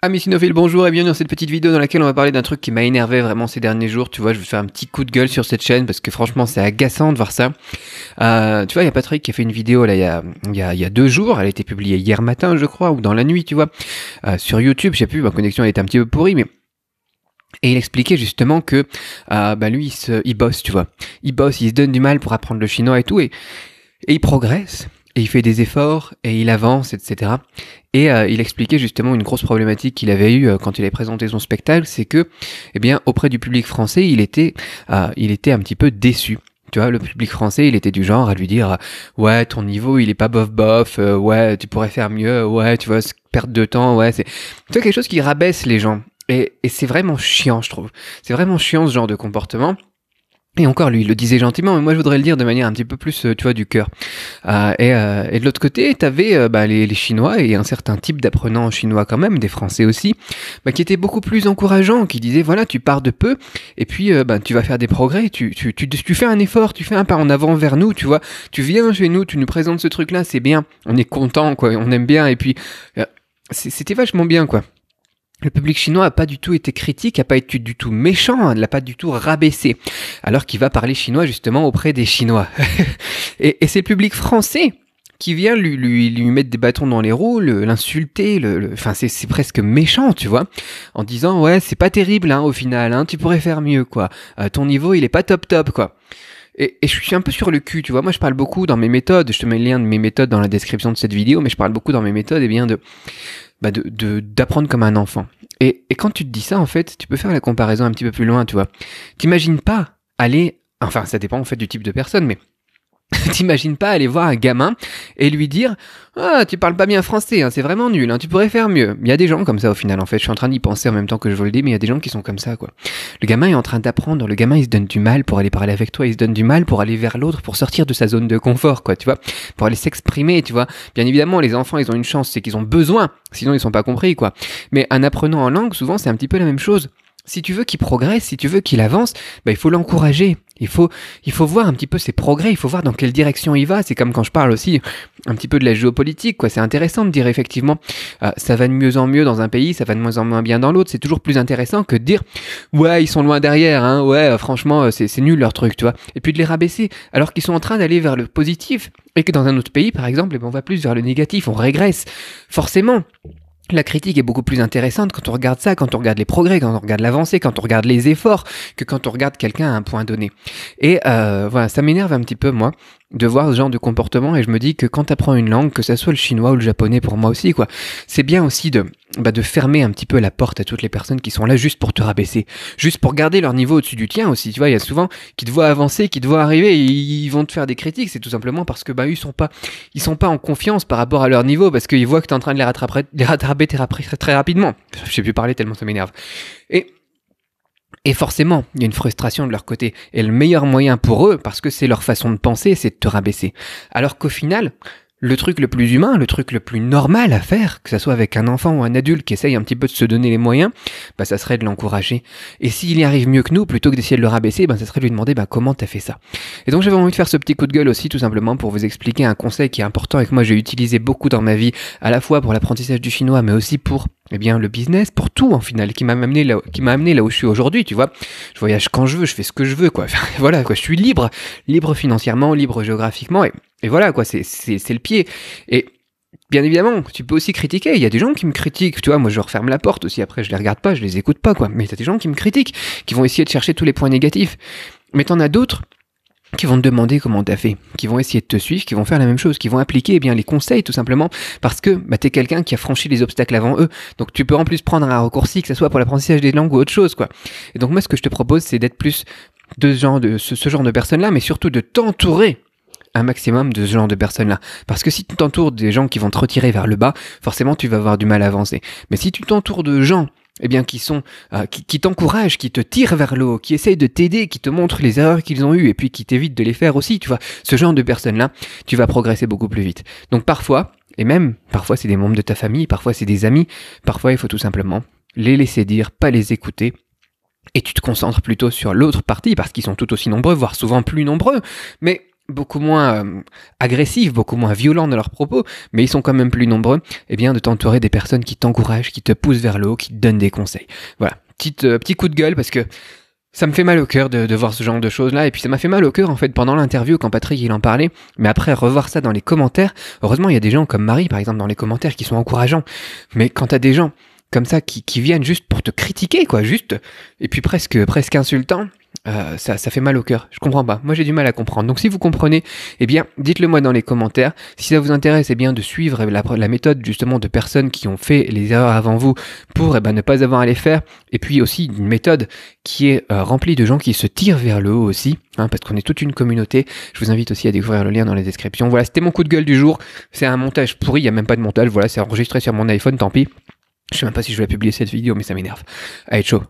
Amis cinophiles, bonjour et bienvenue dans cette petite vidéo dans laquelle on va parler d'un truc qui m'a énervé vraiment ces derniers jours. Tu vois, je vais faire un petit coup de gueule sur cette chaîne parce que franchement c'est agaçant de voir ça. Tu vois, il y a Patrick qui a fait une vidéo là il y a 2 jours, elle a été publiée hier matin je crois, ou dans la nuit tu vois, sur YouTube, je sais plus, ma connexion elle était un petit peu pourrie mais... Et il expliquait justement que lui il bosse, tu vois. Il bosse, il se donne du mal pour apprendre le chinois et tout, et il progresse. Et il fait des efforts, et il avance, etc. Et il expliquait justement une grosse problématique qu'il avait eue quand il avait présenté son spectacle, c'est que, eh bien, auprès du public français, il était un petit peu déçu. Tu vois, le public français, il était du genre à lui dire ouais, ton niveau, il est pas bof, ouais, tu pourrais faire mieux, ouais, tu vois, perte de temps, ouais, c'est... Tu vois, quelque chose qui rabaisse les gens. Et c'est vraiment chiant, je trouve. C'est vraiment chiant, ce genre de comportement. Et encore, lui, il le disait gentiment, mais moi, je voudrais le dire de manière un petit peu plus, tu vois, du cœur. Et de l'autre côté, t'avais les Chinois et un certain type d'apprenants chinois quand même, des Français aussi, qui étaient beaucoup plus encourageants, qui disaient, voilà, tu pars de peu, et puis tu vas faire des progrès, tu fais un effort, tu fais un pas en avant vers nous, tu vois, tu viens chez nous, tu nous présentes ce truc-là, c'est bien, on est content, quoi, on aime bien, et puis c'était vachement bien, quoi. Le public chinois n'a pas du tout été critique, n'a pas été du tout méchant, ne l'a pas du tout rabaissé, alors qu'il va parler chinois justement auprès des Chinois. et c'est le public français qui vient lui mettre des bâtons dans les roues, l'insulter, enfin c'est presque méchant, tu vois, en disant ouais c'est pas terrible au final, tu pourrais faire mieux quoi, ton niveau il est pas top quoi. Et je suis un peu sur le cul, tu vois, moi je parle beaucoup dans mes méthodes, je te mets le lien de mes méthodes dans la description de cette vidéo, mais je parle beaucoup dans mes méthodes d'apprendre comme un enfant. Et quand tu te dis ça, en fait, tu peux faire la comparaison un petit peu plus loin, tu vois. T'imagines pas aller, enfin ça dépend en fait du type de personne, mais t'imagines pas aller voir un gamin et lui dire « Ah, tu parles pas bien français, c'est vraiment nul, tu pourrais faire mieux. » Il y a des gens comme ça au final, en fait. Je suis en train d'y penser en même temps que je vous le dis, mais il y a des gens qui sont comme ça, quoi. Le gamin est en train d'apprendre, le gamin il se donne du mal pour aller parler avec toi, il se donne du mal pour aller vers l'autre, pour sortir de sa zone de confort, quoi, tu vois, pour aller s'exprimer, tu vois. Bien évidemment, les enfants, ils ont une chance, c'est qu'ils ont besoin, sinon ils sont pas compris, quoi. Mais un apprenant en langue, souvent, c'est un petit peu la même chose. Si tu veux qu'il progresse, si tu veux qu'il avance, il faut l'encourager. Il faut voir un petit peu ses progrès, il faut voir dans quelle direction il va. C'est comme quand je parle aussi un petit peu de la géopolitique, quoi. C'est intéressant de dire effectivement, ça va de mieux en mieux dans un pays, ça va de moins en moins bien dans l'autre. C'est toujours plus intéressant que de dire, ouais, ils sont loin derrière, ouais, franchement, c'est nul leur truc, tu vois. Et puis de les rabaisser, alors qu'ils sont en train d'aller vers le positif, et que dans un autre pays, par exemple, on va plus vers le négatif, on régresse. Forcément. La critique est beaucoup plus intéressante quand on regarde ça, quand on regarde les progrès, quand on regarde l'avancée, quand on regarde les efforts, que quand on regarde quelqu'un à un point donné. Et voilà, ça m'énerve un petit peu, moi, de voir ce genre de comportement, et je me dis que quand tu apprends une langue, que ça soit le chinois ou le japonais pour moi aussi, quoi, c'est bien aussi de fermer un petit peu la porte à toutes les personnes qui sont là juste pour te rabaisser, juste pour garder leur niveau au-dessus du tien aussi, tu vois, il y a souvent qui te voient avancer, qui te voient arriver, et ils vont te faire des critiques, c'est tout simplement parce que ils sont pas en confiance par rapport à leur niveau, parce qu'ils voient que tu es en train de les rattraper très rapidement. Je sais plus parler tellement ça m'énerve. Et forcément, il y a une frustration de leur côté. Et le meilleur moyen pour eux, parce que c'est leur façon de penser, c'est de te rabaisser. Alors qu'au final, le truc le plus humain, le truc le plus normal à faire, que ça soit avec un enfant ou un adulte qui essaye un petit peu de se donner les moyens, ça serait de l'encourager. Et s'il y arrive mieux que nous, plutôt que d'essayer de le rabaisser, ça serait de lui demander comment t'as fait ça. Et donc j'avais envie de faire ce petit coup de gueule aussi, tout simplement pour vous expliquer un conseil qui est important et que moi j'ai utilisé beaucoup dans ma vie, à la fois pour l'apprentissage du chinois, mais aussi pour le business, pour tout en final, qui m'a amené là où je suis aujourd'hui, tu vois. Je voyage quand je veux, je fais ce que je veux, quoi. Voilà, quoi. Je suis libre financièrement, libre géographiquement, et voilà, quoi. C'est le pied. Et bien évidemment, tu peux aussi critiquer. Il y a des gens qui me critiquent, tu vois. Moi, je referme la porte aussi. Après, je les regarde pas, je les écoute pas, quoi. Mais t'as des gens qui me critiquent, qui vont essayer de chercher tous les points négatifs. Mais t'en as d'autres qui vont te demander comment t'as fait, qui vont essayer de te suivre, qui vont faire la même chose, qui vont appliquer les conseils tout simplement, parce que t'es quelqu'un qui a franchi les obstacles avant eux, donc tu peux en plus prendre un raccourci, que ce soit pour l'apprentissage des langues ou autre chose, quoi. Et donc moi ce que je te propose c'est d'être plus de ce genre de personnes-là, mais surtout de t'entourer un maximum de ce genre de personnes-là. Parce que si tu t'entoures des gens qui vont te retirer vers le bas, forcément tu vas avoir du mal à avancer. Mais si tu t'entoures de gens qui t'encouragent, qui te tirent vers le haut, qui essayent de t'aider, qui te montrent les erreurs qu'ils ont eues et puis qui t'évitent de les faire aussi, tu vois, ce genre de personnes-là, tu vas progresser beaucoup plus vite. Donc parfois c'est des membres de ta famille, parfois c'est des amis, parfois il faut tout simplement les laisser dire, pas les écouter, et tu te concentres plutôt sur l'autre partie, parce qu'ils sont tout aussi nombreux, voire souvent plus nombreux, mais beaucoup moins agressifs, beaucoup moins violents dans leurs propos, mais ils sont quand même plus nombreux, eh bien de t'entourer des personnes qui t'encouragent, qui te poussent vers le haut, qui te donnent des conseils. Voilà, petit coup de gueule parce que ça me fait mal au cœur de voir ce genre de choses-là, et puis ça m'a fait mal au cœur en fait pendant l'interview quand Patrick il en parlait, mais après revoir ça dans les commentaires, heureusement il y a des gens comme Marie par exemple dans les commentaires qui sont encourageants, mais quand t'as des gens comme ça qui viennent juste pour te critiquer quoi, juste, et puis presque insultants, ça fait mal au cœur. Je comprends pas. Moi, j'ai du mal à comprendre. Donc, si vous comprenez, eh bien, dites-le moi dans les commentaires. Si ça vous intéresse, eh bien, de suivre la méthode justement de personnes qui ont fait les erreurs avant vous pour ne pas avoir à les faire. Et puis aussi une méthode qui est remplie de gens qui se tirent vers le haut aussi, hein, parce qu'on est toute une communauté. Je vous invite aussi à découvrir le lien dans les descriptions. Voilà, c'était mon coup de gueule du jour. C'est un montage pourri. Il y a même pas de montage. Voilà, c'est enregistré sur mon iPhone. Tant pis. Je sais même pas si je vais publier cette vidéo, mais ça m'énerve. Allez, ciao.